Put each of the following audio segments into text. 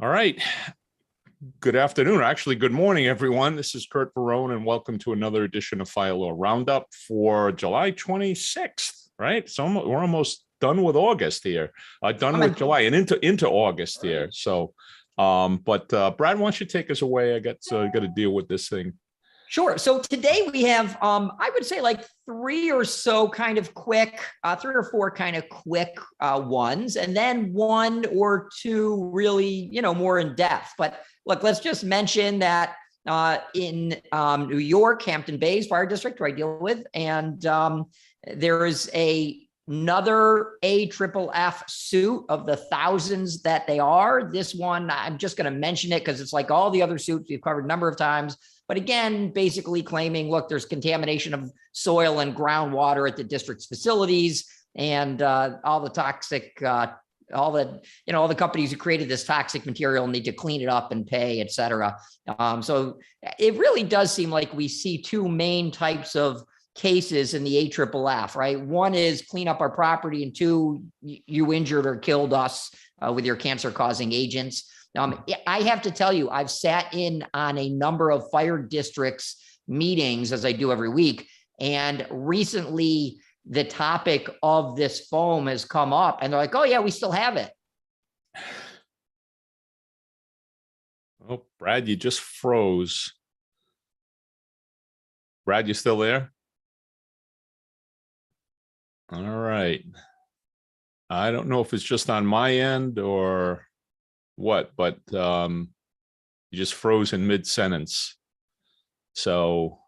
All right. Good afternoon. Actually, good morning, everyone. This is Curt, and welcome to another edition of Fire Law Roundup for July 26th, right? So we're almost done with August here, done with July and into August here. So, Brad, why don't you take us away? I got to deal with this thing. Sure. So today we have, I would say like three or four kind of quick ones, and then one or two really, more in depth. But look, let's just mention that in New York, Hampton Bays Fire District, where I deal with, and there is another AFFF suit of the thousands that they are. This one, I'm just going to mention it because it's like all the other suits we've covered a number of times. But again, basically claiming, look, there's contamination of soil and groundwater at the district's facilities, and all the toxic, all the companies who created this toxic material need to clean it up and pay, et cetera. So it really does seem like we see two main types of cases in the AFFF, right? One is clean up our property, and two, you injured or killed us with your cancer-causing agents. I have to tell you, I've sat in on a number of fire districts meetings, as I do every week, and recently the topic of this foam has come up, and they're like, oh yeah, we still have it. Oh, Brad, you just froze. Brad, you still there? All right. I don't know if it's just on my end or what, but you just froze in mid-sentence. So, all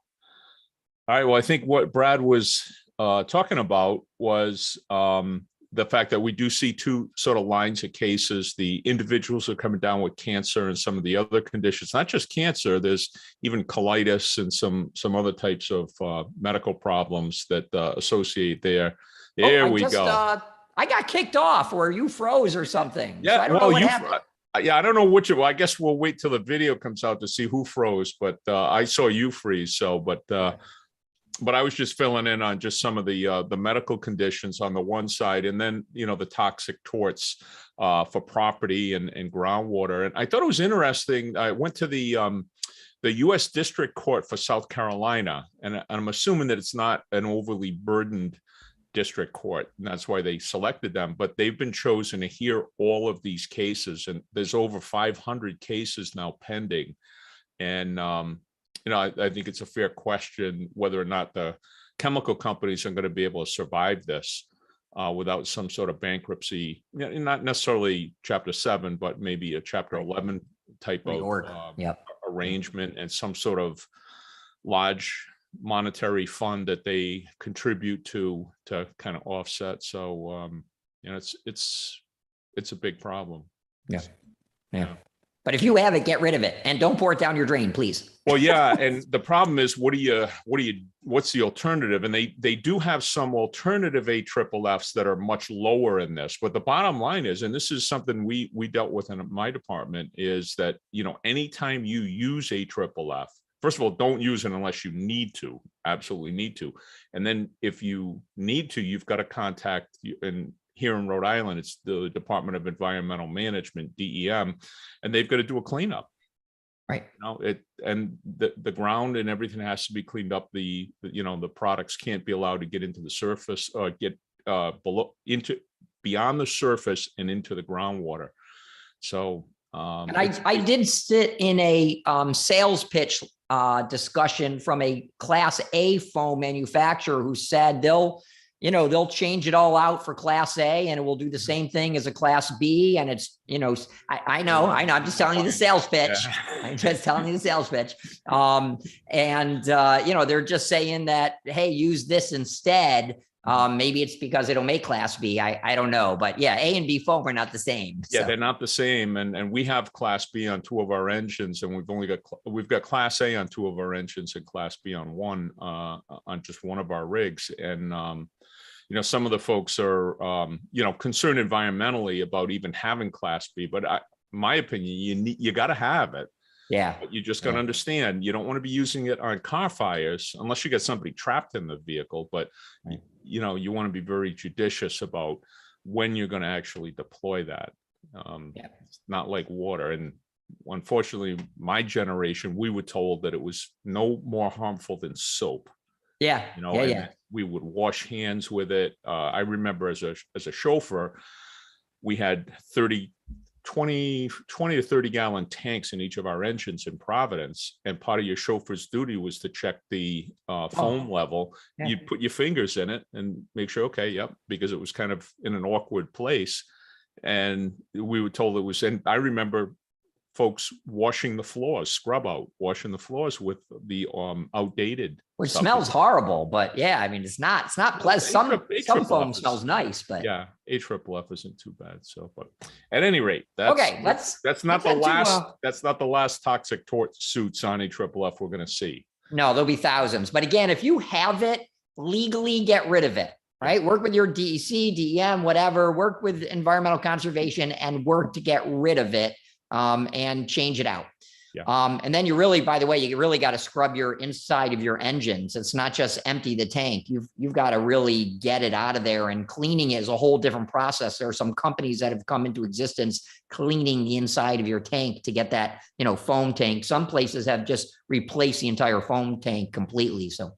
right, well, I think what Brad was talking about was the fact that we do see two sort of lines of cases. The individuals are coming down with cancer and some of the other conditions, not just cancer, there's even colitis and some other types of medical problems that associate there. There we go. I got kicked off, or you froze or something. Yeah, so I don't know what happened. Yeah, I don't know which. Well, I guess we'll wait till the video comes out to see who froze. But I saw you freeze. So, but I was just filling in on just some of the medical conditions on the one side, and then the toxic torts for property and groundwater. And I thought it was interesting. I went to the U.S. District Court for South Carolina, and I'm assuming that it's not an overly burdened district court, and that's why they selected them, but they've been chosen to hear all of these cases, and there's over 500 cases now pending. And I think it's a fair question whether or not the chemical companies are going to be able to survive this without some sort of bankruptcy, not necessarily Chapter 7, but maybe a Chapter 11 type of arrangement, and some sort of large monetary fund that they contribute to kind of offset. So it's a big problem. Yeah. But if you have it, get rid of it, and don't pour it down your drain, please. Well, yeah, and the problem is, what's the alternative? And they do have some alternative AFFFs that are much lower in this. But the bottom line is, and this is something we dealt with in my department, is that anytime you use AFFF, first of all, don't use it unless you need to, absolutely need to. And then if you need to, you've got to contact, and here in Rhode Island, it's the Department of Environmental Management, DEM, and they've got to do a cleanup. Right. And the ground and everything has to be cleaned up. The products can't be allowed to get into the surface or get beyond the surface and into the groundwater. So, and I did sit in a sales pitch discussion from a Class A foam manufacturer who said they'll change it all out for Class A, and it will do the same thing as a Class B. And it's, I know, I'm just telling you the sales pitch. I'm just telling you the sales pitch. They're just saying that, hey, use this instead. Maybe it's because they don't make Class B. I don't know, but yeah, A and B foam are not the same. Yeah, so they're not the same. And we have Class B on 2 of our engines, and we've got Class A on 2 of our engines and Class B on one, on just one of our rigs. And some of the folks are concerned environmentally about even having Class B, but my opinion, you got to have it. Yeah. But you just got to understand, you don't want to be using it on car fires unless you get somebody trapped in the vehicle. But, you want to be very judicious about when you're going to actually deploy that. It's not like water. And unfortunately, my generation, we were told that it was no more harmful than soap. Yeah. And we would wash hands with it. I remember as a chauffeur, we had 20 to 30 gallon tanks in each of our engines in Providence. And part of your chauffeur's duty was to check the foam level. Yeah. You'd put your fingers in it and make sure, okay, yep, because it was kind of in an awkward place. And we were told it was, and I remember folks washing the floors, washing the floors with the outdated. Which smells horrible, but yeah, I mean, it's not pleasant. Some foam smells nice, but yeah, AFFF isn't too bad. So, but at any rate, that's not the last toxic tort suits on AFFF we're going to see. No, there'll be thousands. But again, if you have it, legally get rid of it. Right? Work with your DEC, DEM, whatever, work with environmental conservation and work to get rid of it and change it out. Yeah. And then you really, by the way, you really got to scrub your inside of your engines. It's not just empty the tank. You've got to really get it out of there, and cleaning it is a whole different process. There are some companies that have come into existence cleaning the inside of your tank to get that, foam tank. Some places have just replaced the entire foam tank completely. So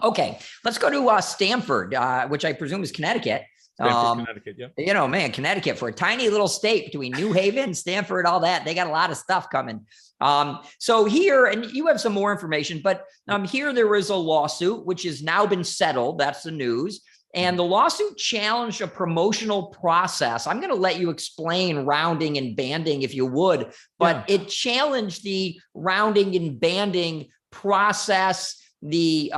okay, let's go to Stamford, which I presume is Connecticut. Connecticut, yeah. Man, Connecticut, for a tiny little state between New Haven, Stamford, all that, they got a lot of stuff coming. So here, and you have some more information, but here there is a lawsuit which has now been settled. That's the news. And the lawsuit challenged a promotional process. I'm going to let you explain rounding and banding if you would, but it challenged the rounding and banding process, the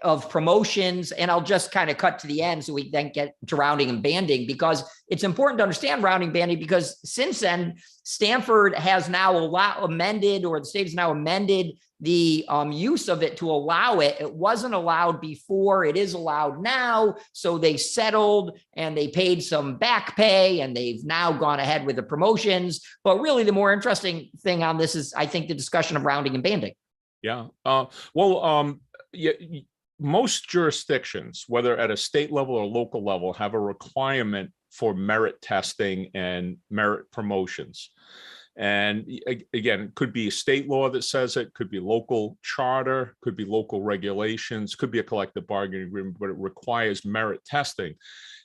of promotions, and I'll just kind of cut to the end so we then get to rounding and banding, because it's important to understand rounding banding, because since then Stamford has now amended, or the state has now amended the use of it to allow it. It wasn't allowed before, it is allowed now. So they settled and they paid some back pay, and they've now gone ahead with the promotions. But really the more interesting thing on this is, I think, the discussion of rounding and banding. Yeah. Most jurisdictions, whether at a state level or local level, have a requirement for merit testing and merit promotions. And again, it could be a state law that says it, could be local charter, could be local regulations, could be a collective bargaining agreement, but it requires merit testing.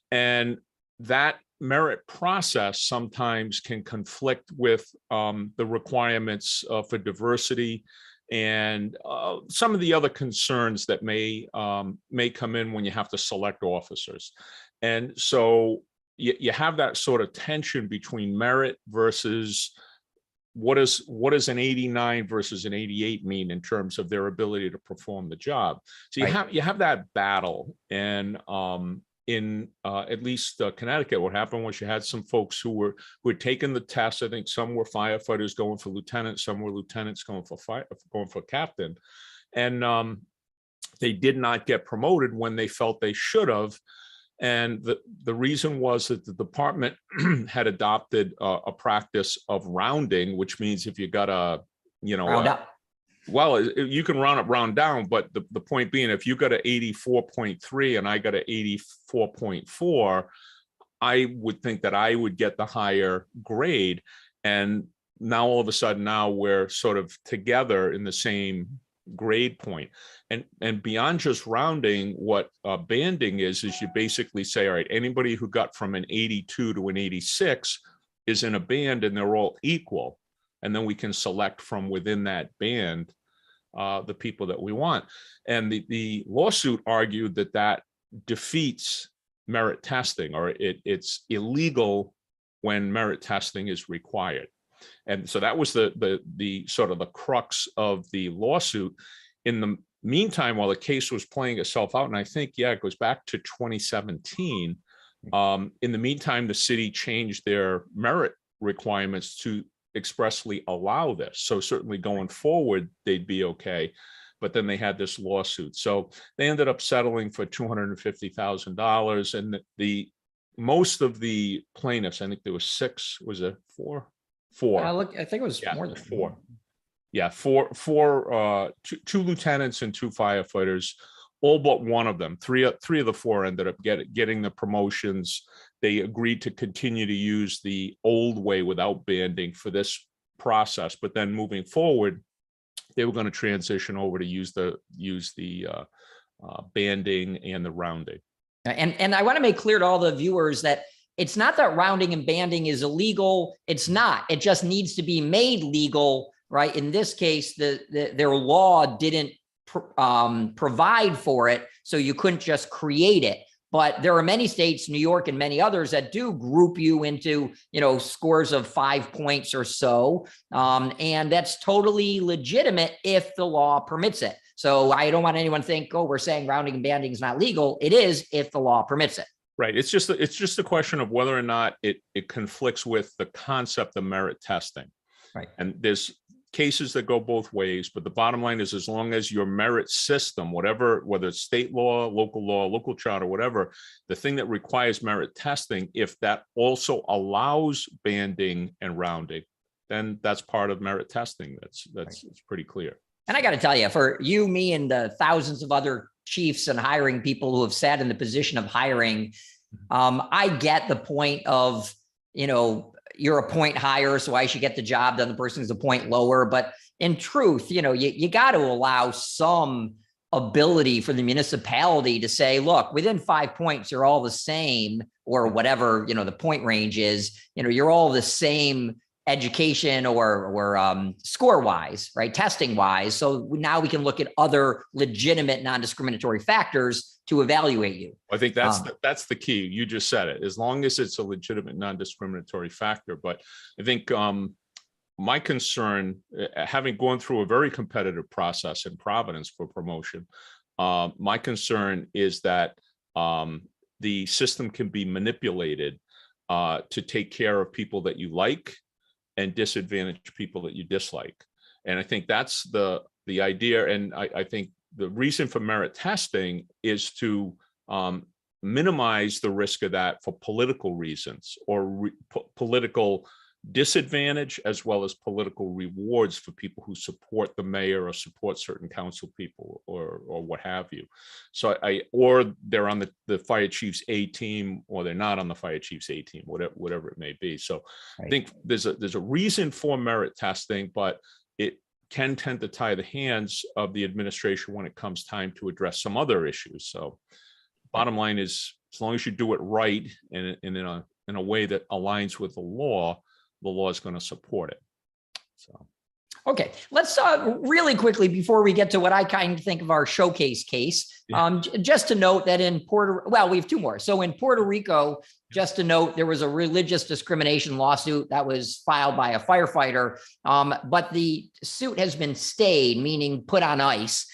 And that merit process sometimes can conflict with the requirements for diversity and some of the other concerns that may come in when you have to select officers. And so you have that sort of tension between merit versus what does an 89 versus an 88 mean in terms of their ability to perform the job. So you have that battle. And in at least Connecticut, what happened was you had some folks who had taken the test. I think some were firefighters going for lieutenant, some were lieutenants going for captain, and they did not get promoted when they felt they should have. And the reason was that the department had adopted a practice of rounding, which means if you got round up. Well, you can round up, round down, but the point being, if you got an 84.3 and I got an 84.4, I would think that I would get the higher grade. And now all of a sudden, now we're sort of together in the same grade point. And beyond just rounding, what banding is you basically say, all right, anybody who got from an 82 to an 86 is in a band and they're all equal. And then we can select from within that band the people that we want. And the lawsuit argued that defeats merit testing, or it's illegal when merit testing is required. And so that was the sort of the crux of the lawsuit. In the meantime, while the case was playing itself out, and I think, it goes back to 2017, in the meantime, the city changed their merit requirements to expressly allow this. So certainly going forward, they'd be okay. But then they had this lawsuit. So they ended up settling for $250,000. And the most of the plaintiffs, I think there was six, was it four? Four. I think it was more than four. Yeah, two lieutenants and two firefighters, all but one of them. Three of the four ended up getting the promotions. they agreed to continue to use the old way without banding for this process, but then moving forward, they were going to transition over to use the banding and the rounding. And I want to make clear to all the viewers that it's not that rounding and banding is illegal. It's not. It just needs to be made legal, right? In this case, their law didn't provide for it, so you couldn't just create it. But there are many states, New York and many others, that do group you into, scores of 5 points or so. And that's totally legitimate if the law permits it. So I don't want anyone to think, oh, we're saying rounding and banding is not legal. It is if the law permits it. Right. It's just a question of whether or not it conflicts with the concept of merit testing. Right. And there's cases that go both ways, but the bottom line is, as long as your merit system, whether it's state law, local charter, whatever, the thing that requires merit testing, if that also allows banding and rounding, then that's part of merit testing. That's right. It's pretty clear. And I got to tell you, for you, me, and the thousands of other chiefs and hiring people who have sat in the position of hiring, I get the point of, you're a point higher, so I should get the job done. The person's a point lower. But in truth, you got to allow some ability for the municipality to say, look, within 5 points, you're all the same, or whatever, the point range is, you're all the same education or score wise, right? Testing wise. So now we can look at other legitimate non-discriminatory factors to evaluate you. I think that's the key. You just said it, as long as it's a legitimate non-discriminatory factor. But I think my concern, having gone through a very competitive process in Providence for promotion, my concern is that the system can be manipulated to take care of people that you like and disadvantage people that you dislike. And I think that's the idea. And I think the reason for merit testing is to minimize the risk of that for political reasons, or political disadvantage, as well as political rewards for people who support the mayor or support certain council people or what have you. So or they're on the fire chief's A team, or they're not on the fire chief's A team, whatever it may be. So right. I think there's a reason for merit testing, but it can tend to tie the hands of the administration when it comes time to address some other issues. So bottom line is, as long as you do it right and in a way that aligns with the law is going to support it. So, okay, let's really quickly, before we get to what I kind of think of our showcase case, just to note that we have two more. So in Puerto Rico, just to note, there was a religious discrimination lawsuit that was filed by a firefighter, but the suit has been stayed, meaning put on ice,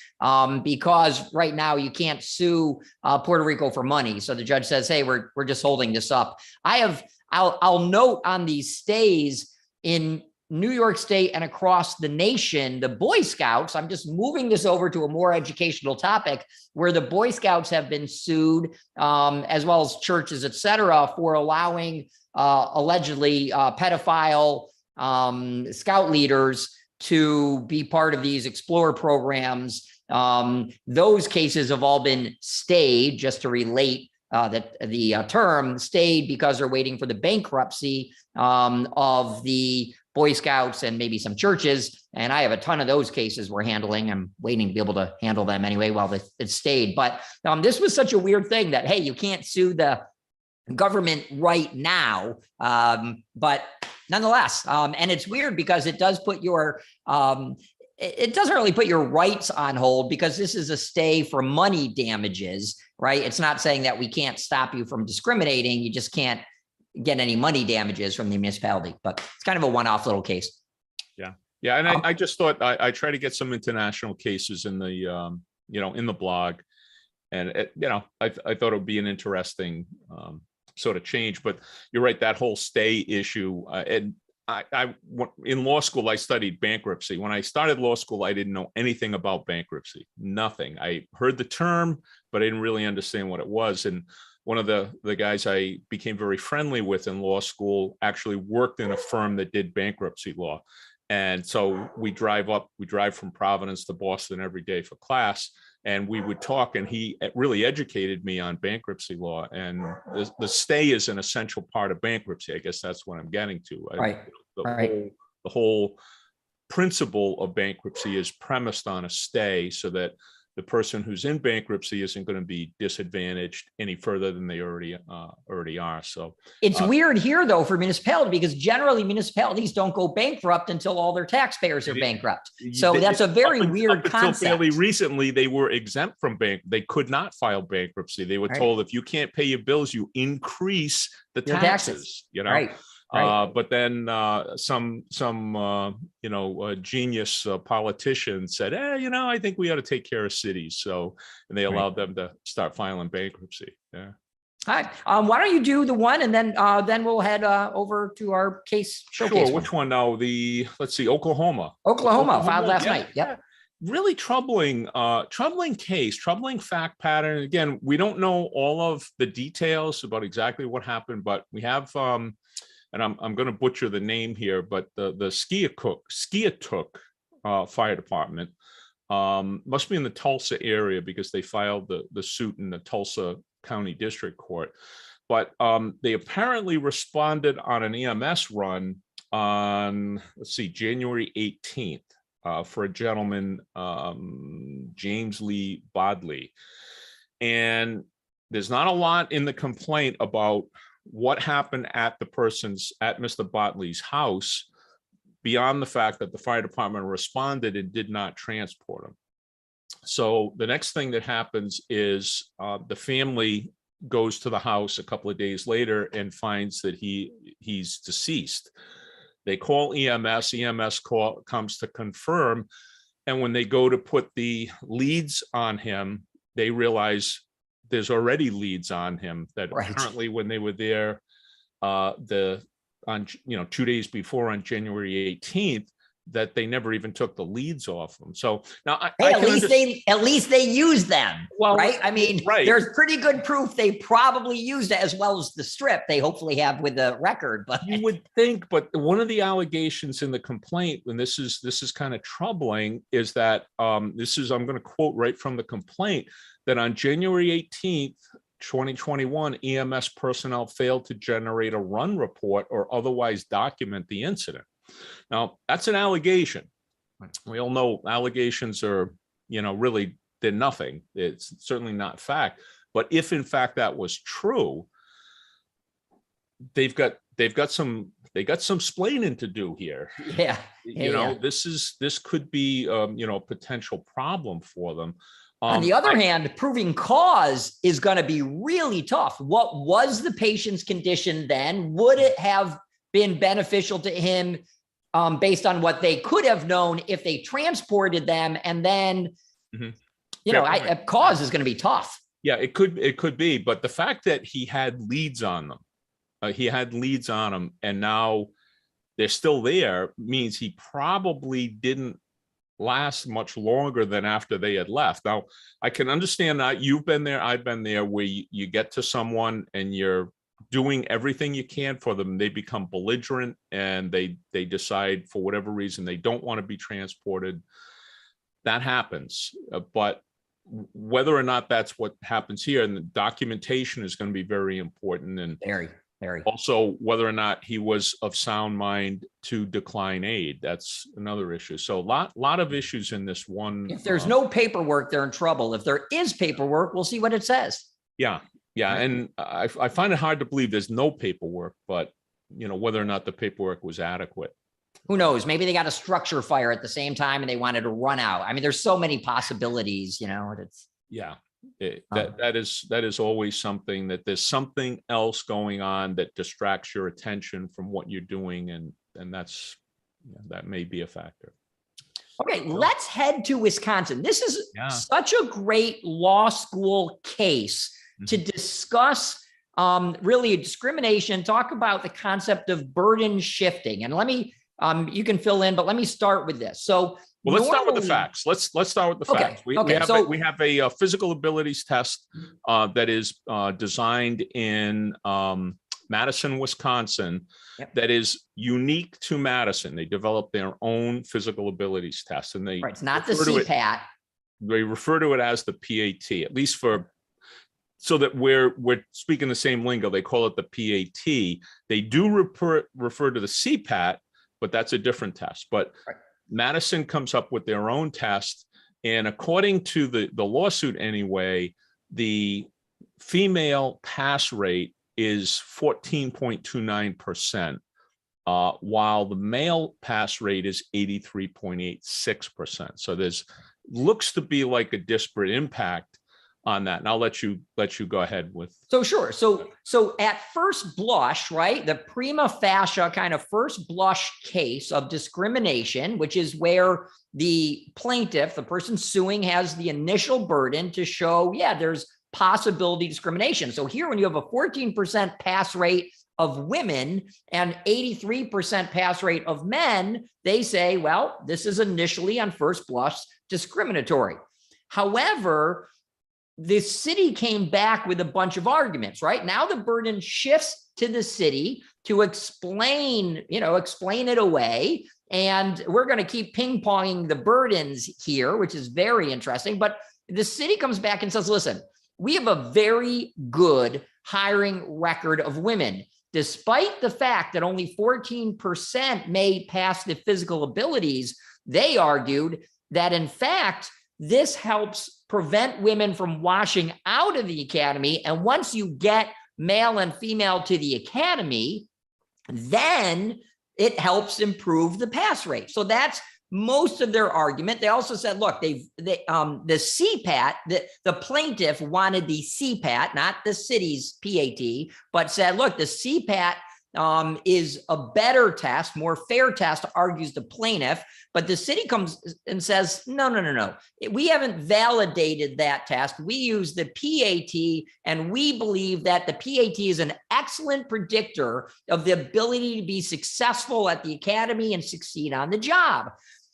because right now you can't sue Puerto Rico for money. So the judge says, hey, we're just holding this up. I'll note on these stays in New York State and across the nation, the Boy Scouts, I'm just moving this over to a more educational topic, where the Boy Scouts have been sued, as well as churches, et cetera, for allowing allegedly pedophile scout leaders to be part of these Explorer programs. Those cases have all been stayed, just to relate that the term stayed, because they're waiting for the bankruptcy of the Boy Scouts and maybe some churches. And I have a ton of those cases we're handling. I'm waiting to be able to handle them anyway while it stayed. But this was such a weird thing that, hey, you can't sue the government right now. But nonetheless, and it's weird because it does put your it doesn't really put your rights on hold, because this is a stay for money damages, right? It's not saying that we can't stop you from discriminating. You just can't get any money damages from the municipality, but it's kind of a one-off little case. Yeah. Yeah. And I just thought I try to get some international cases in the, in the blog, and I thought it would be an interesting sort of change, but you're right. That whole stay issue, and in law school, I studied bankruptcy. When I started law school, I didn't know anything about bankruptcy, nothing. I heard the term, but I didn't really understand what it was. And one of the guys I became very friendly with in law school actually worked in a firm that did bankruptcy law. And so we drive from Providence to Boston every day for class. and we would talk, and he really educated me on bankruptcy law. And the stay is an essential part of bankruptcy. I guess that's what I'm getting to. Right. The whole principle of bankruptcy is premised on a stay, so that the person who's in bankruptcy isn't going to be disadvantaged any further than they already are. So it's weird here, though, for municipality, because generally municipalities don't go bankrupt until all their taxpayers are bankrupt. So that's a very weird concept. Until fairly recently, they were exempt from they could not file bankruptcy. They were told, if you can't pay your bills, you increase the taxes. You know. Right. Right. But then some genius politician said, I think we ought to take care of cities. So, and they allowed them to start filing bankruptcy. Yeah. All right. Why don't you do the one, and then we'll head over to our case showcase. Sure. Which one now? Let's see, Oklahoma filed last night. Yep. Really troubling case, troubling fact pattern. Again, we don't know all of the details about exactly what happened, but we have, and I'm going to butcher the name here, but the Skiatook Fire Department must be in the Tulsa area, because they filed the suit in the Tulsa County District Court. But they apparently responded on an EMS run on, January 18th for a gentleman, James Lee Bodley. And there's not a lot in the complaint about what happened at Mr. Botley's house, beyond the fact that the fire department responded and did not transport him. So the next thing that happens is the family goes to the house a couple of days later and finds that he's deceased. They call EMS. EMS comes to confirm, and when they go to put the leads on him, they realize there's already leads on him that apparently when they were there 2 days before, on January 18th, that they never even took the leads off them. So now at least they used them. Well, right. I mean, there's pretty good proof they probably used it, as well as the strip they hopefully have with the record. But you would think, but one of the allegations in the complaint, and this is kind of troubling, is that I'm going to quote right from the complaint, that on January 18th, 2021, EMS personnel failed to generate a run report or otherwise document the incident. Now, that's an allegation. We all know allegations are, really, they're nothing. It's certainly not fact. But if in fact that was true, they've got some splaining to do here. Yeah. This could be a potential problem for them. On the other hand, proving cause is going to be really tough. What was the patient's condition then? Would it have been beneficial to him based on what they could have known if they transported them? And then, cause is going to be tough. Yeah, it could be. But the fact that he had leads on them, and now they're still there, means he probably didn't last much longer than after they had left. Now, I can understand that. You've been there, I've been there, where you get to someone and you're doing everything you can for them. They become belligerent and they decide, for whatever reason, they don't want to be transported. That happens. But whether or not that's what happens here, and the documentation is going to be very important. And very. Also, whether or not he was of sound mind to decline aid, that's another issue. So a lot of issues in this one. If there's no paperwork, they're in trouble. If there is paperwork, we'll see what it says. Yeah. Right. And I find it hard to believe there's no paperwork, but whether or not the paperwork was adequate. Who knows? Maybe they got a structure fire at the same time and they wanted to run out. I mean, there's so many possibilities. That is always something, that there's something else going on that distracts your attention from what you're doing, and that may be a factor. Okay, let's head to Wisconsin. This is such a great law school case to discuss really discrimination, talk about the concept of burden shifting. And let me, you can fill in, but let me start with this. So let's start with the facts. Let's start with the facts. We have a physical abilities test that is designed in Madison, Wisconsin, that is unique to Madison. They developed their own physical abilities test, and it's not the CPAT. they refer to it as the PAT, at least for, so that we're speaking the same lingo. They call it the PAT. They do refer to the CPAT, but that's a different test. But Madison comes up with their own test. And according to the lawsuit anyway, the female pass rate is 14.29%, while the male pass rate is 83.86%. So there's looks to be like a disparate impact on that. And I'll let you go ahead with. So sure. So at first blush, right, the prima facie kind of first blush case of discrimination, which is where the plaintiff, the person suing, has the initial burden to show, yeah, there's possibility discrimination. So here, when you have a 14% pass rate of women and 83% pass rate of men, they say, well, this is initially on first blush discriminatory. However, the city came back with a bunch of arguments, right? Now the burden shifts to the city to explain it away. And we're going to keep ping-ponging the burdens here, which is very interesting. But the city comes back and says, listen, we have a very good hiring record of women, despite the fact that only 14% may pass the physical abilities. They argued that, in fact, this helps prevent women from washing out of the academy. And once you get male and female to the academy, then it helps improve the pass rate. So that's most of their argument. They also said, look, the CPAT, the plaintiff wanted the CPAT, not the city's PAT, but said, look, the CPAT is a better test, more fair test, argues the plaintiff. But the city comes and says, no. We haven't validated that test. We use the PAT, and we believe that the PAT is an excellent predictor of the ability to be successful at the academy and succeed on the job.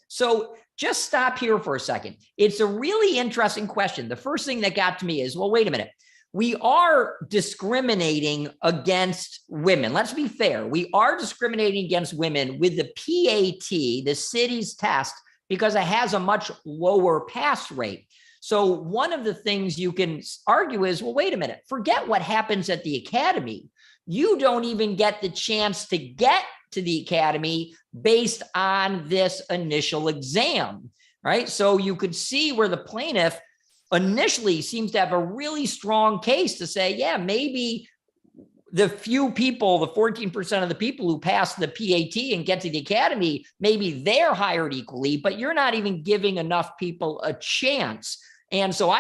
So just stop here for a second. It's a really interesting question. The first thing that got to me is, well, wait a minute. We are discriminating against women. Let's be fair. We are discriminating against women with the PAT, the city's test, because it has a much lower pass rate. So one of the things you can argue is, well, wait a minute, forget what happens at the academy. You don't even get the chance to get to the academy based on this initial exam, right? So you could see where the plaintiff initially seems to have a really strong case to say, yeah, maybe the few people, the 14% of the people who pass the PAT and get to the academy, maybe they're hired equally, but you're not even giving enough people a chance. And so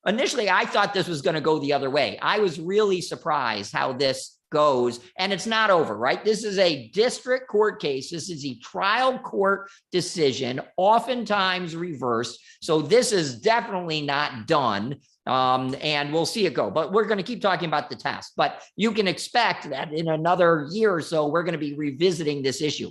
initially I thought this was going to go the other way. I was really surprised how this goes, and it's not over, right? This is a district court case. This is a trial court decision, oftentimes reversed. So this is definitely not done. And we'll see it go, but we're going to keep talking about the test. But you can expect that in another year or so, we're going to be revisiting this issue.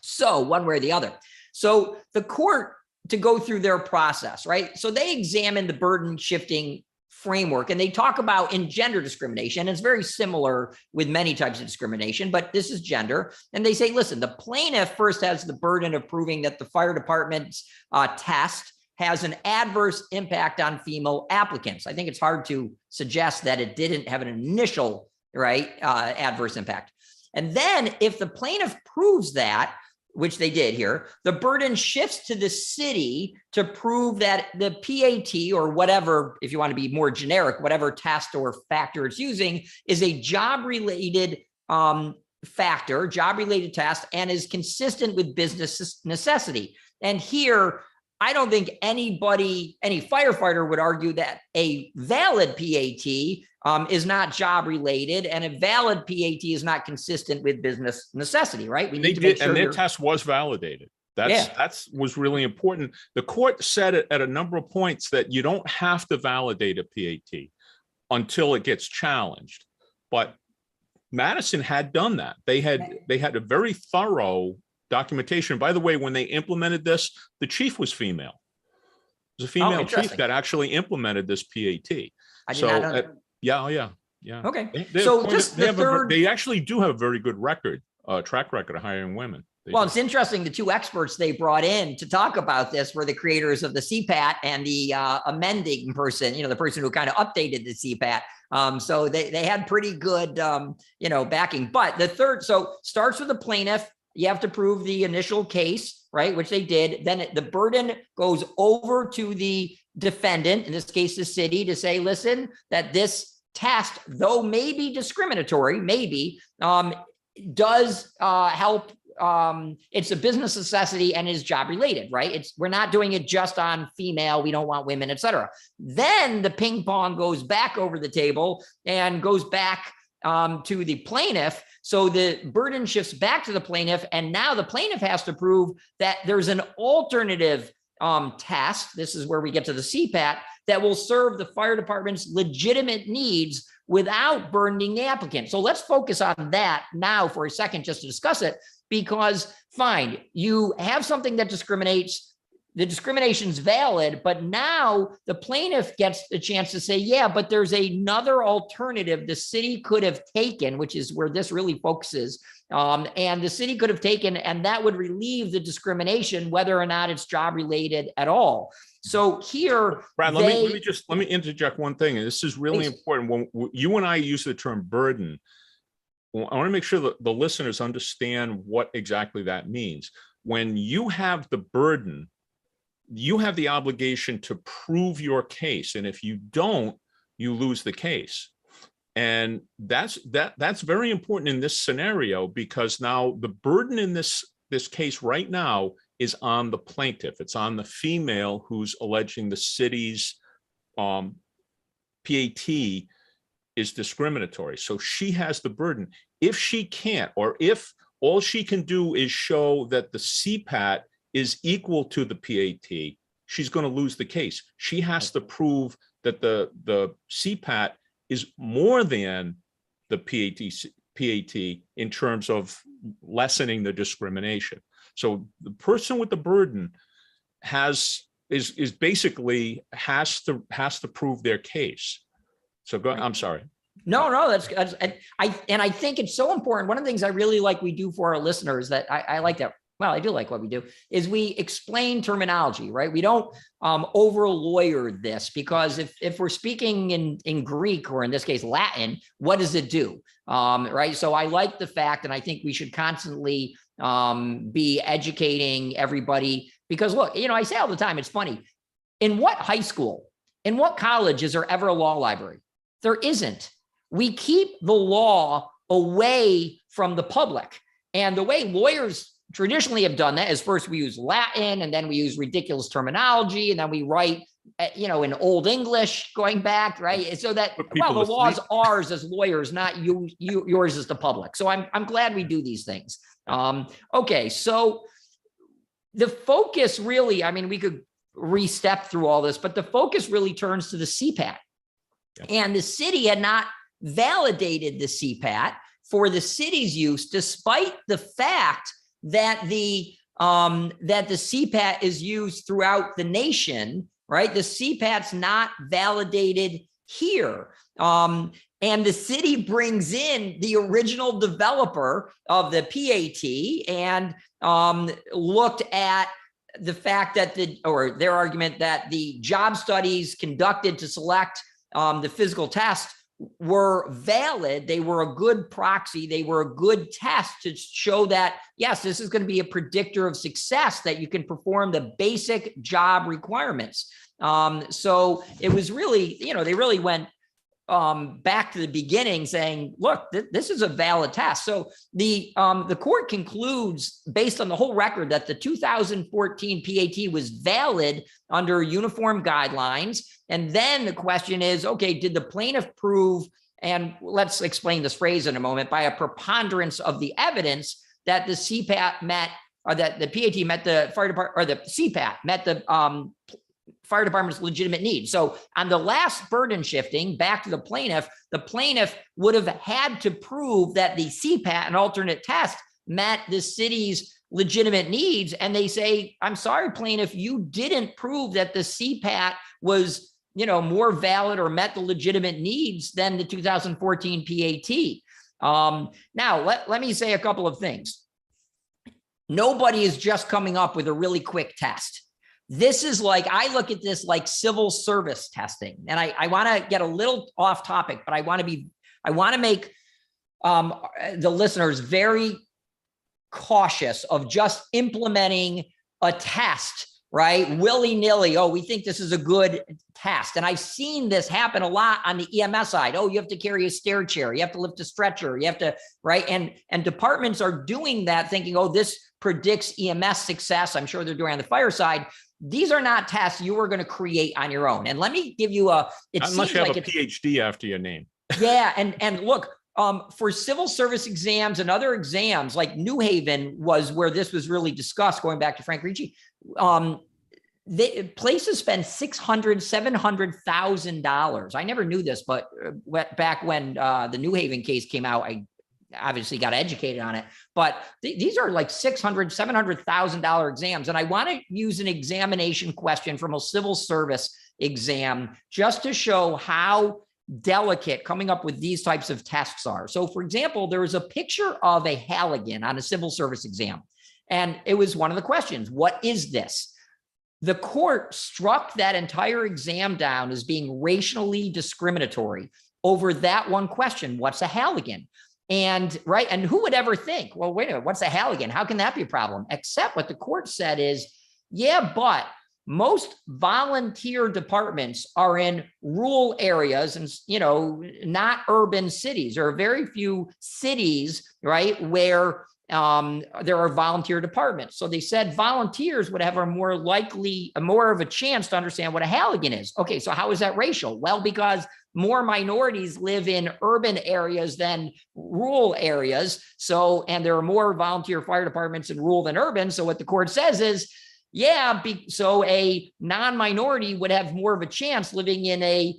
So one way or the other. So the court, to go through their process, right? So they examine the burden shifting framework, and they talk about in gender discrimination. It's very similar with many types of discrimination, but this is gender. And they say, listen, the plaintiff first has the burden of proving that the fire department's test has an adverse impact on female applicants. I think it's hard to suggest that it didn't have an initial, right, adverse impact. And then if the plaintiff proves that, which they did here, the burden shifts to the city to prove that the PAT, or whatever, if you want to be more generic, whatever test or factor it's using, is a job-related factor, job-related test, and is consistent with business necessity. And here, I don't think any firefighter would argue that a valid PAT is not job related, and a valid PAT is not consistent with business necessity, right? We need to make sure. And their test was validated. That was really important. The court said it at a number of points that you don't have to validate a PAT until it gets challenged. But Madison had done that. They had a very thorough documentation. By the way, when they implemented this, the chief was female. It was a female chief that actually implemented this PAT. I did not know that. Yeah. Okay. So just the third, they actually do have a very good record track record of hiring women. Well, it's interesting. The two experts they brought in to talk about this were the creators of the CPAT and the amending person, the person who kind of updated the CPAT. So they had pretty good, backing. But the third, so starts with the plaintiff. You have to prove the initial case, right? Which they did. Then the burden goes over to the defendant, in this case, the city, to say, listen, that this test, though maybe discriminatory, does help. It's a business necessity and is job related, right? We're not doing it just on female. We don't want women, et cetera. Then the ping pong goes back over the table and goes back to the plaintiff. So the burden shifts back to the plaintiff. And now the plaintiff has to prove that there's an alternative test. This is where we get to the CPAT that will serve the fire department's legitimate needs without burdening the applicant. So let's focus on that now for a second, just to discuss it. Because fine, you have something that discriminates, the discrimination's valid, but now the plaintiff gets the chance to say, yeah, but there's another alternative the city could have taken, which is where this really focuses. And the city could have taken, and that would relieve the discrimination, whether or not it's job related at all. So here, Brad, let me interject one thing, and this is really important. When you and I use the term burden, I want to make sure that the listeners understand what exactly that means. When you have the burden, you have the obligation to prove your case. And if you don't, you lose the case. And that's very important in this scenario, because now the burden in this case right now is on the plaintiff. It's on the female who's alleging the city's PAT is discriminatory. So she has the burden. If she can't, or if all she can do is show that the CPAT is equal to the PAT, she's going to lose the case. She has to prove that the CPAT is more than the PAT in terms of lessening the discrimination. So the person with the burden basically has to prove their case. So go. I'm sorry. No, that's I think it's so important. One of the things I really like we do for our listeners that I like that. Well, I do like what we do is we explain terminology, right? We don't over lawyer this, because if we're speaking in Greek, or in this case Latin, what does it do? Right. So I like the fact, and I think we should constantly be educating everybody, because look, I say all the time, it's funny. In what high school, in what college is there ever a law library? There isn't. We keep the law away from the public. And the way lawyers traditionally have done that is first we use Latin, and then we use ridiculous terminology, and then we write, in Old English going back, right? So that, well, the law is ours as lawyers, not yours as the public. So I'm glad we do these things. Okay, so the focus really, we could re-step through all this, but the focus really turns to the CPAT. And the city had not validated the CPAT for the city's use, despite the fact that the CPAT is used throughout the nation, right? The CPAT's not validated here. And the city brings in the original developer of the PAT and looked at the fact that their argument that the job studies conducted to select the physical test were valid. They were a good proxy. They were a good test to show that, yes, this is going to be a predictor of success, that you can perform the basic job requirements. So it was really, they really went back to the beginning saying, look, this is a valid test. So the court concludes, based on the whole record, that the 2014 PAT was valid under uniform guidelines. And then the question is, okay, did the plaintiff prove, and let's explain this phrase in a moment, by a preponderance of the evidence that the CPAT met, or that the PAT met the fire department, or the CPAT met the fire department's legitimate needs. So on the last burden shifting back to the plaintiff would have had to prove that the CPAT, an alternate test, met the city's legitimate needs. And they say, I'm sorry, plaintiff, you didn't prove that the CPAT was, more valid or met the legitimate needs than the 2014 PAT. Now, let me say a couple of things. Nobody is just coming up with a really quick test. This is like, I look at this like civil service testing, and I want to get a little off topic, but I want to make the listeners very cautious of just implementing a test, right? Willy-nilly. Oh, we think this is a good test. And I've seen this happen a lot on the EMS side. Oh, you have to carry a stair chair. You have to lift a stretcher. You have to, right? And departments are doing that thinking, oh, this predicts EMS success. I'm sure they're doing on the fire side. These are not tests you are going to create on your own. And let me give you unless you have a PhD after your name. Yeah. And look, for civil service exams and other exams, like New Haven was where this was really discussed, going back to Frank Ricci. Places spend $600,000, $700,000. I never knew this, but back when the New Haven case came out, I obviously got educated on it. But these are like $600,000, $700,000 exams. And I want to use an examination question from a civil service exam just to show how delicate coming up with these types of tests are. So for example, there was a picture of a Halligan on a civil service exam. And it was one of the questions, what is this? The court struck that entire exam down as being racially discriminatory over that one question. What's a Halligan? And right. And who would ever think, well, wait a minute, what's a Halligan? How can that be a problem? Except what the court said is, yeah, but most volunteer departments are in rural areas and, not urban cities. There are very few cities, right, where there are volunteer departments. So they said volunteers would have more of a chance to understand what a Halligan is. Okay, so how is that racial? Well, because more minorities live in urban areas than rural areas. So, and there are more volunteer fire departments in rural than urban. So what the court says is, yeah, so a non-minority would have more of a chance living in a,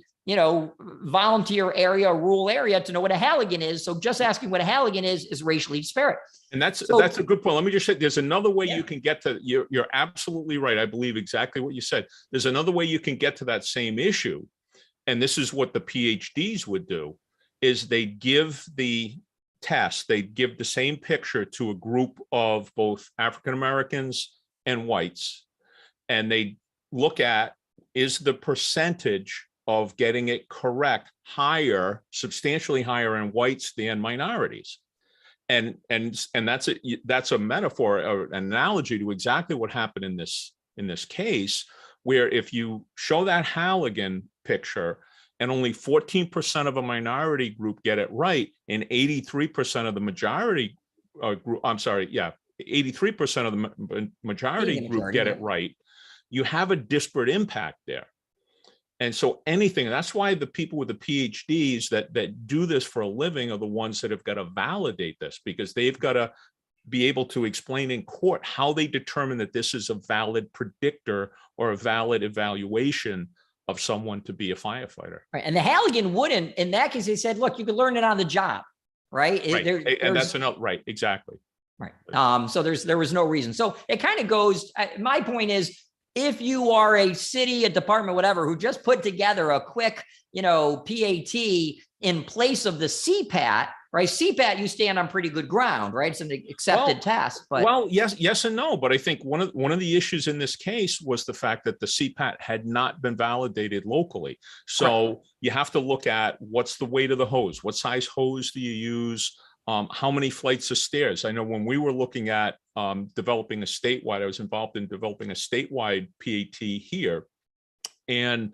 volunteer area, rural area to know what a Halligan is. So just asking what a Halligan is racially disparate. And that's a good point. Let me just say, there's another way you can get to, you're absolutely right. I believe exactly what you said. There's another way you can get to that same issue. And this is what the PhDs would do, is they give the test, they give the same picture to a group of both African-Americans and whites, and they look at, is the percentage of getting it correct higher, substantially higher in whites than minorities? And that's a metaphor or an analogy to exactly what happened in this case, where if you show that Halligan picture and only 14% of a minority group get it right, and 83% of the majority group, 83% of the majority group get it right, you have a disparate impact there. And so anything, that's why the people with the PhDs that do this for a living are the ones that have got to validate this, because they've got to be able to explain in court how they determine that this is a valid predictor or a valid evaluation of someone to be a firefighter. Right. And the Halligan wouldn't, in that case, they said, look, you can learn it on the job, right? And that's enough, right, exactly. Right. So there was no reason. So it kind of goes, my point is, if you are a city, a department, whatever, who just put together a quick, PAT in place of the CPAT, right? CPAT, you stand on pretty good ground, right? It's an accepted test. But yes and no. But I think one of the issues in this case was the fact that the CPAT had not been validated locally. So you have to look at what's the weight of the hose, what size hose do you use, how many flights of stairs. I know when we were looking at developing a statewide, I was involved in developing a statewide PAT here. And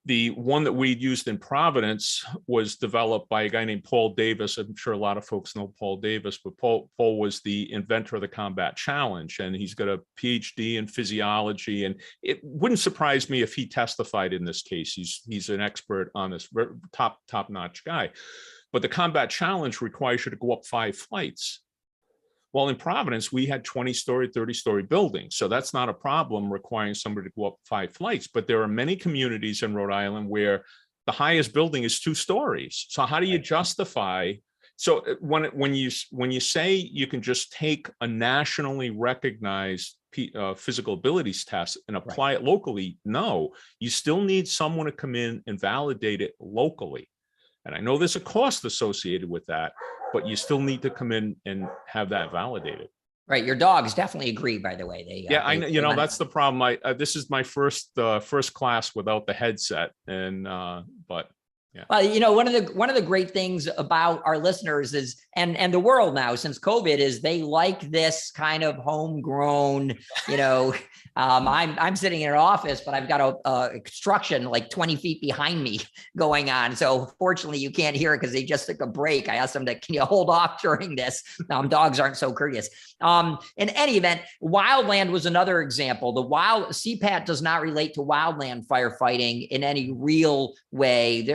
the one that we used in Providence was developed by a guy named Paul Davis. I'm sure a lot of folks know Paul Davis, but Paul was the inventor of the Combat Challenge, and he's got a PhD in physiology. And it wouldn't surprise me if he testified in this case. He's an expert on this, top-notch guy. But the Combat Challenge requires you to go up 5 flights. Well, in Providence, we had 20-story, 30-story buildings. So that's not a problem requiring somebody to go up 5 flights. But there are many communities in Rhode Island where the highest building is 2 stories. So how do you justify? So when you say you can just take a nationally recognized physical abilities test and apply it locally, no, you still need someone to come in and validate it locally. And I know there's a cost associated with that, but you still need to come in and have that validated. Right. Your dogs definitely agree, by the way. They, yeah, I know, they went- that's the problem. This is my first class without the headset, and but yeah. Well, one of the great things about our listeners is, and the world now since COVID, is they like this kind of homegrown, I'm sitting in an office, but I've got a construction like 20 feet behind me going on. So fortunately you can't hear it because they just took a break. I asked them can you hold off during this? Dogs aren't so courteous. In any event, wildland was another example. The CPAT does not relate to wildland firefighting in any real way.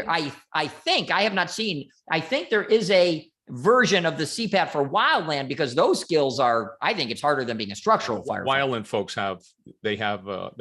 I think I have not seen, I think there is a version of the CPAT for wildland, because those skills I think it's harder than being a structural firefighter. Wildland folks have a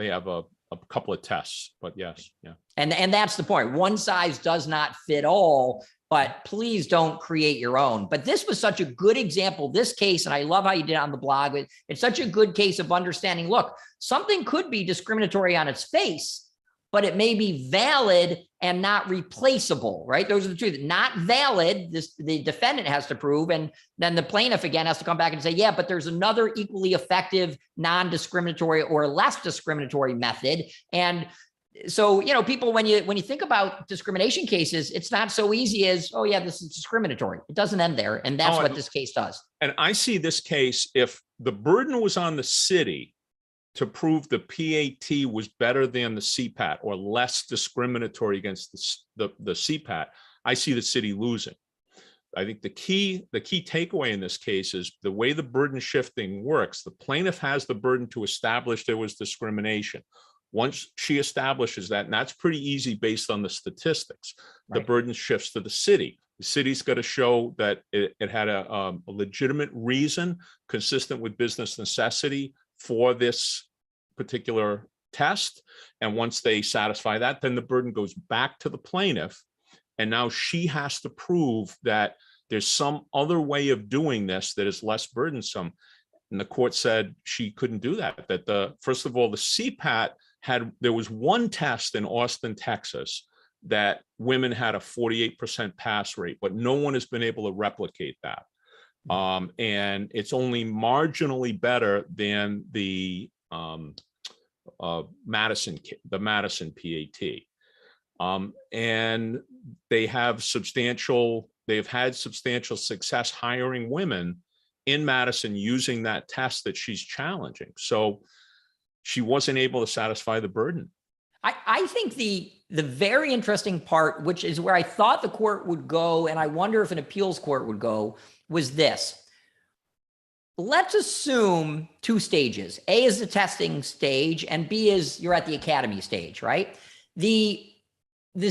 couple of tests, but yes. Yeah. And that's the point. One size does not fit all, but please don't create your own. But this was such a good example, this case, and I love how you did it on the blog. It's such a good case of understanding, look, something could be discriminatory on its face, but it may be valid and not replaceable, right? Those are the two. Not valid, the defendant has to prove, and then the plaintiff again has to come back and say, yeah, but there's another equally effective, non-discriminatory or less discriminatory method. And so, people, when you think about discrimination cases, it's not so easy as, oh yeah, this is discriminatory. It doesn't end there. And that's what this case does. And I see this case, if the burden was on the city to prove the PAT was better than the CPAT or less discriminatory against the CPAT, I see the city losing. I think the key takeaway in this case is the way the burden shifting works. The plaintiff has the burden to establish there was discrimination. Once she establishes that, and that's pretty easy based on the statistics, right, the burden shifts to the city. The city's got to show that it had a legitimate reason consistent with business necessity for this particular test. And once they satisfy that, then the burden goes back to the plaintiff. And now she has to prove that there's some other way of doing this that is less burdensome. And the court said she couldn't do that. That first of all, the CPAT there was one test in Austin, Texas, that women had a 48% pass rate, but no one has been able to replicate that. And it's only marginally better than the Madison PAT. And they've had substantial success hiring women in Madison using that test that she's challenging. So she wasn't able to satisfy the burden. I think the very interesting part, which is where I thought the court would go, and I wonder if an appeals court would go, was this. Let's assume two stages. A is the testing stage, and B is you're at the academy stage, right? The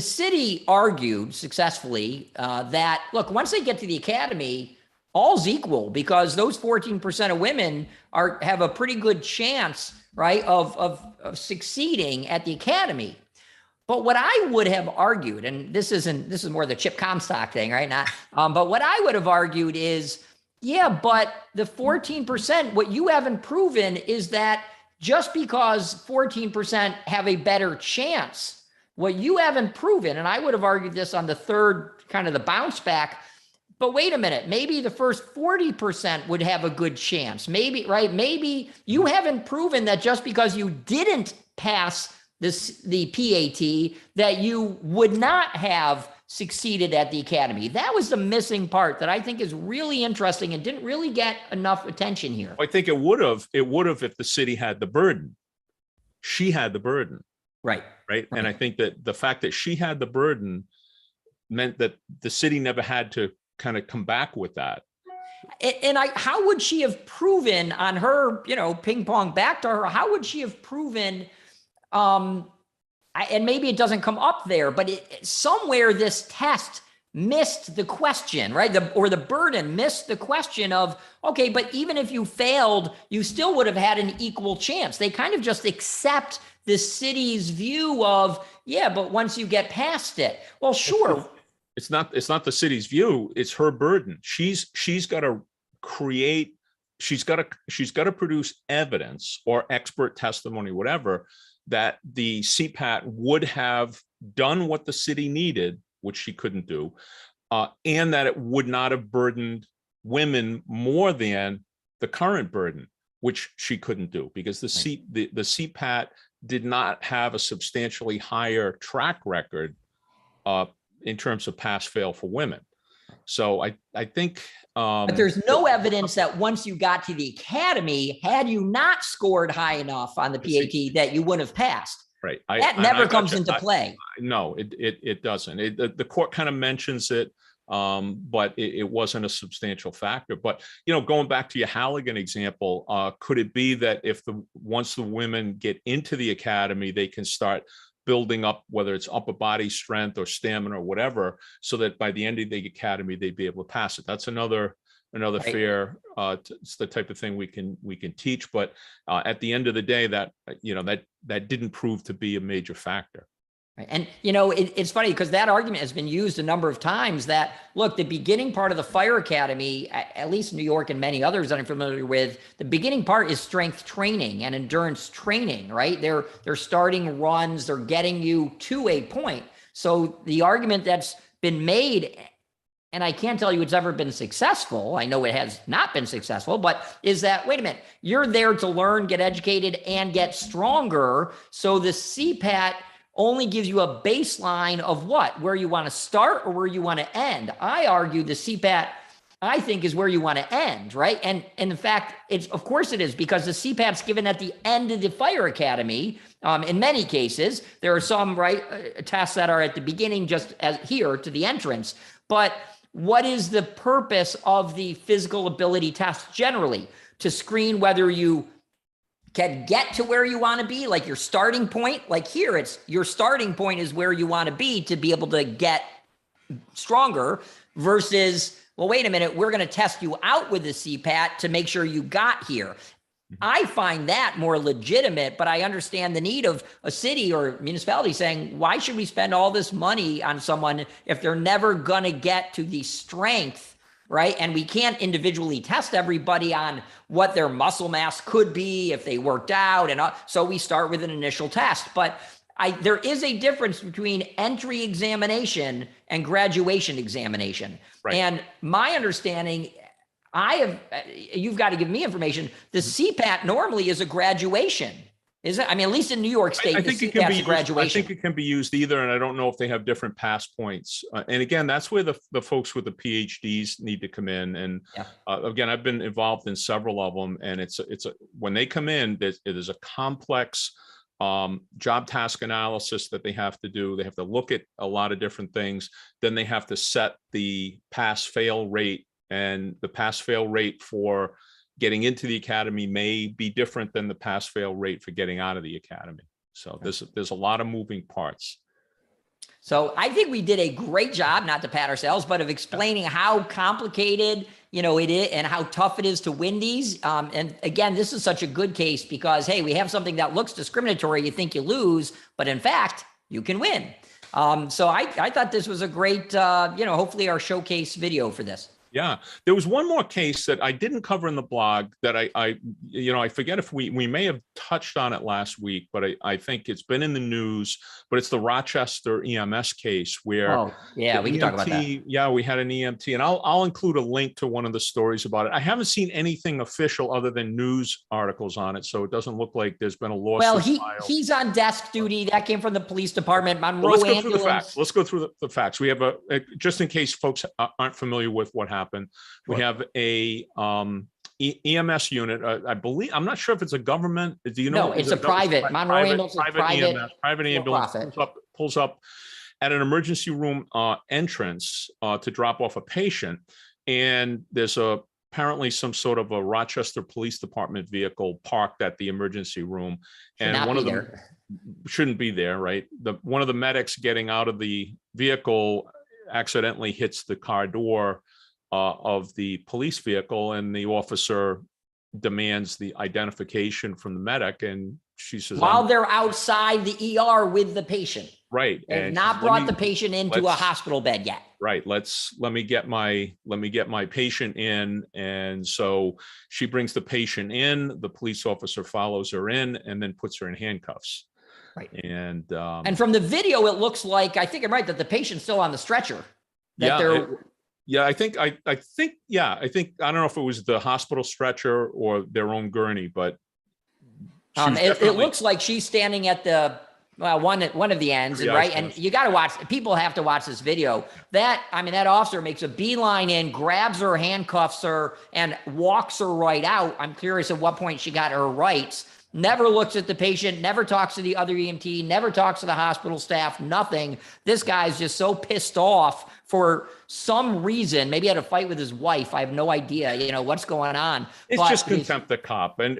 city argued successfully that, look, once they get to the academy, all's equal, because those 14% of women have a pretty good chance, right, of succeeding at the academy. But what I would have argued, and this is more the Chip Comstock thing, right? But what I would have argued is, yeah, but the 14%, what you haven't proven is that just because 14% have a better chance, what you haven't proven, and I would have argued this on the third kind of the bounce back, but wait a minute, maybe the first 40% would have a good chance. Maybe, right? Maybe you haven't proven that just because you didn't pass the PAT, that you would not have succeeded at the academy. That was the missing part that I think is really interesting and didn't really get enough attention here. I think it would have if the city had the burden. She had the burden. Right. And I think that the fact that she had the burden meant that the city never had to kind of come back with that. And how would she have proven on her, ping pong back to her, how would she have proven, and maybe it doesn't come up there, but somewhere this test missed the question, right? Or the burden missed the question of, okay, but even if you failed, you still would have had an equal chance. They kind of just accept the city's view of, yeah, but once you get past it, well, sure. It's not the city's view. It's her burden. She's got to create. She's got to produce evidence or expert testimony, whatever, that the CPAT would have done what the city needed which she couldn't do, and that it would not have burdened women more than the current burden, which she couldn't do, because the CPAT did not have a substantially higher track record in terms of pass fail for women. So I think. But there's no evidence that once you got to the academy, had you not scored high enough on the PAT, that you wouldn't have passed. Right. That never comes into play. No, it doesn't. The court kind of mentions it, but it wasn't a substantial factor. But, going back to your Halligan example, could it be that if once the women get into the academy, they can start building up, whether it's upper body strength or stamina or whatever, so that by the end of the academy, they'd be able to pass it? That's another right. Fair, it's the type of thing we can teach. But at the end of the day, that didn't prove to be a major factor. And, it's funny because that argument has been used a number of times that, look, the beginning part of the fire academy, at least in New York and many others that I'm familiar with, the beginning part is strength training and endurance training, right? They're starting runs, they're getting you to a point. So the argument that's been made, and I can't tell you it's ever been successful, I know it has not been successful, but is that, wait a minute, you're there to learn, get educated, and get stronger. So the CPAT only gives you a baseline of where you want to start or where you want to end. I argue the CPAT, I think, is where you want to end, right? And in fact, of course it is, because the CPAT's given at the end of the fire academy. In many cases, there are some tests that are at the beginning, just as here to the entrance. But what is the purpose of the physical ability test generally? To screen whether you can get to where you want to be, like your starting point. Like here, it's your starting point is where you want to be able to get stronger, versus, well, wait a minute, we're going to test you out with the CPAT to make sure you got here. I find that more legitimate, but I understand the need of a city or municipality saying, why should we spend all this money on someone if they're never going to get to the strength, right? And we can't individually test everybody on what their muscle mass could be if they worked out. And so we start with an initial test. But there is a difference between entry examination and graduation examination. Right. And my understanding, you've got to give me information. The CPAT normally is a graduation. Is it? I mean, at least in New York State, I think it can be graduation. I think it can be used either, and I don't know if they have different pass points. And again, that's where the folks with the PhDs need to come in. And again, I've been involved in several of them, and when they come in, it is a complex job task analysis that they have to do. They have to look at a lot of different things. Then they have to set the pass fail rate, and the pass fail rate for getting into the academy may be different than the pass fail rate for getting out of the academy. So there's a lot of moving parts. So I think we did a great job, not to pat ourselves, but of explaining how complicated, it is and how tough it is to win these. And again, this is such a good case because, hey, we have something that looks discriminatory. You think you lose, but in fact, you can win. So I thought this was a great, hopefully our showcase video for this. Yeah, there was one more case that I didn't cover in the blog that I forget if we may have touched on it last week, but I think it's been in the news. But it's the Rochester EMS case where we can talk about that. Yeah, we had an EMT, and I'll include a link to one of the stories about it. I haven't seen anything official other than news articles on it, so it doesn't look like there's been a lawsuit. Well, he's on desk duty. That came from the police department. Let's go through the facts. Let's go through the facts. We have just in case folks aren't familiar with what happened. We have a EMS unit. I believe, I'm not sure if it's a government. Do you know? No, it's a private. Monroe Ambulance is private ambulance pulls up at an emergency room entrance to drop off a patient, and there's apparently some sort of a Rochester Police Department vehicle parked at the emergency room, and one of them shouldn't be there, right? One of the medics getting out of the vehicle accidentally hits the car door of the police vehicle, and the officer demands the identification from the medic, and she says, while they're outside the ER with the patient, right? And not brought the patient into a hospital bed yet, right? Let me get my patient in. And so she brings the patient in, the police officer follows her in and then puts her in handcuffs. Right. And from the video, it looks like, I think I'm right, that the patient's still on the stretcher. That I think, I don't know if it was the hospital stretcher or their own gurney, but it looks like she's standing at the one of the ends, and right. And you got to watch. People have to watch this video. That officer makes a beeline in, grabs her, handcuffs her, and walks her right out. I'm curious at what point she got her rights. Never looks at the patient, never talks to the other EMT, never talks to the hospital staff, nothing. This guy's just so pissed off for some reason. Maybe he had a fight with his wife. I have no idea, what's going on. It's just contempt of cop. And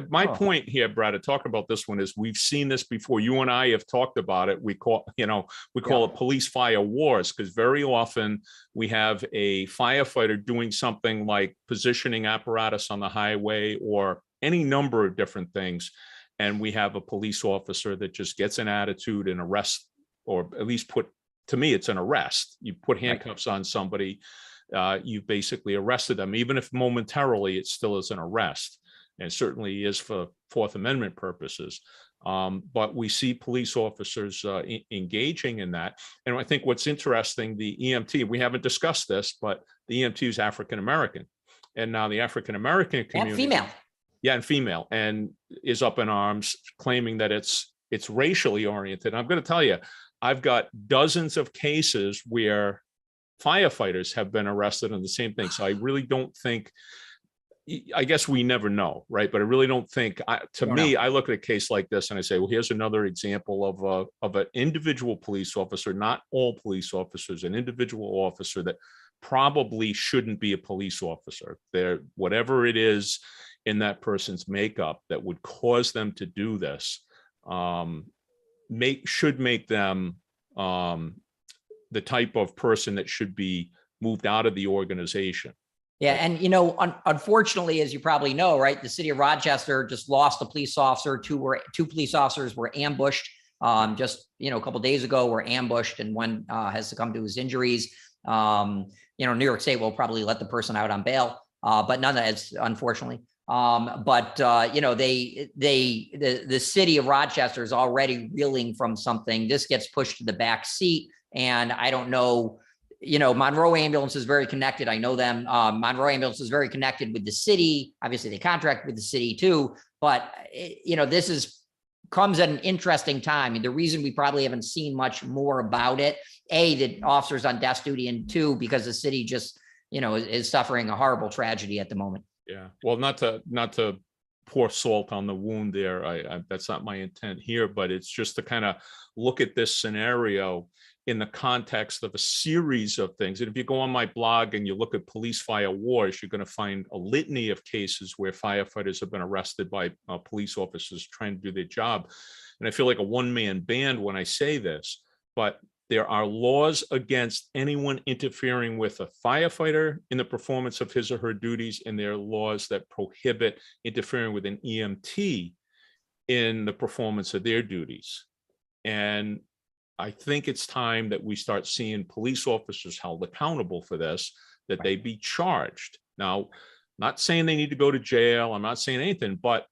my point here, Brad, to talk about this one is we've seen this before. You and I have talked about it. We call it police fire wars, because very often we have a firefighter doing something like positioning apparatus on the highway or any number of different things. And we have a police officer that just gets an attitude and arrests, or at least to me, it's an arrest. You put handcuffs on somebody, you basically arrested them, even if momentarily it still is an arrest, and certainly is for Fourth Amendment purposes. But we see police officers engaging in that. And I think what's interesting, the EMT, we haven't discussed this, but the EMT is African-American. And now the African-American community— and female. Yeah, and female, and is up in arms, claiming that it's racially oriented. I'm going to tell you, I've got dozens of cases where firefighters have been arrested on the same thing. So I really don't think, I guess we never know, right? But I really don't think, to me, I look at a case like this and I say, well, here's another example of an individual police officer, not all police officers, an individual officer that probably shouldn't be a police officer. Whatever it is in that person's makeup that would cause them to do this, should make them the type of person that should be moved out of the organization. Yeah. And, unfortunately, as you probably know, right, the city of Rochester just lost a police officer. Two police officers were ambushed just, a couple of days ago, were ambushed, and one has succumbed to his injuries. New York State will probably let the person out on bail, but none of that, unfortunately. The city of Rochester is already reeling from something. This gets pushed to the back seat. And I don't know, Monroe Ambulance is very connected. I know them. Monroe Ambulance is very connected with the city. Obviously they contract with the city too, but this comes at an interesting time. The reason we probably haven't seen much more about it, A, the officers on desk duty, and two, because the city just, is suffering a horrible tragedy at the moment. Yeah, well, not to pour salt on the wound there. That's not my intent here, but it's just to kind of look at this scenario in the context of a series of things. And if you go on my blog and you look at police fire wars, you're going to find a litany of cases where firefighters have been arrested by police officers trying to do their job. And I feel like a one-man band when I say this, but there are laws against anyone interfering with a firefighter in the performance of his or her duties, and there are laws that prohibit interfering with an EMT in the performance of their duties. And I think it's time that we start seeing police officers held accountable for this, that they be charged. Now, not saying they need to go to jail, I'm not saying anything, but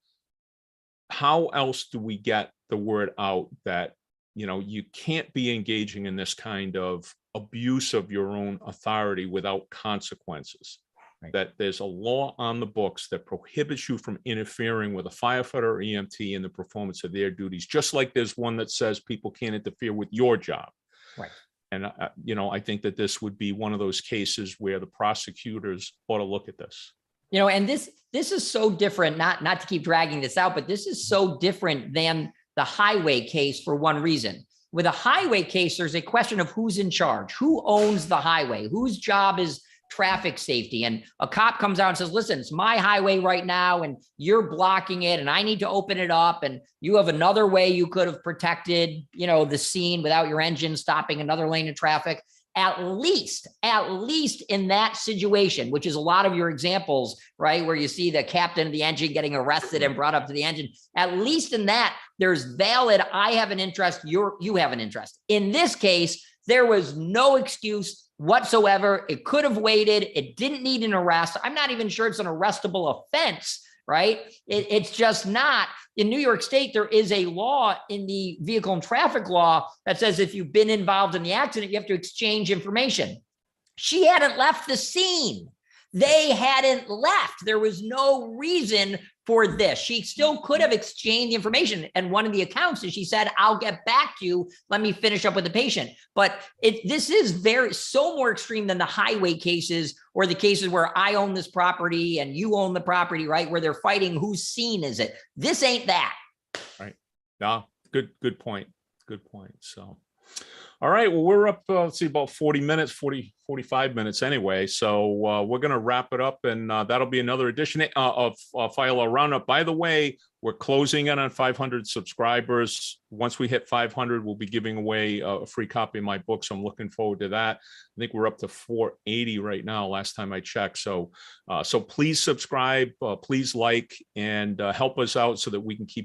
how else do we get the word out that you can't be engaging in this kind of abuse of your own authority without consequences? Right. That there's a law on the books that prohibits you from interfering with a firefighter or EMT in the performance of their duties, just like there's one that says people can't interfere with your job. Right. And, I think that this would be one of those cases where the prosecutors ought to look at this. And this is so different, not to keep dragging this out, but this is so different than the highway case for one reason. With a highway case, there's a question of who's in charge, who owns the highway, whose job is traffic safety. And a cop comes out and says, listen, it's my highway right now, and you're blocking it, and I need to open it up. And you have another way you could have protected, the scene without your engine stopping another lane of traffic. At least in that situation, which is a lot of your examples, right, where you see the captain of the engine getting arrested and brought up to the engine, at least in that, there's valid, I have an interest, you have an interest. In this case, there was no excuse whatsoever. It could have waited. It didn't need an arrest. I'm not even sure it's an arrestable offense right? It's just not. In New York State, there is a law in the vehicle and traffic law that says if you've been involved in the accident, you have to exchange information. She hadn't left the scene. They hadn't left. There was no reason for this. She still could have exchanged the information. And one of the accounts is she said, I'll get back to you. Let me finish up with the patient. But this is so more extreme than the highway cases or the cases where I own this property and you own the property, right? Where they're fighting whose scene is it. This ain't that. Right. No, good point. Good point. So, all right. Well, we're up, let's see, about 45 minutes anyway. So we're going to wrap it up, and that'll be another edition of Fire Law Roundup. By the way, we're closing in on 500 subscribers. Once we hit 500, we'll be giving away a free copy of my book. So I'm looking forward to that. I think we're up to 480 right now, last time I checked. So please subscribe, please like, and help us out so that we can keep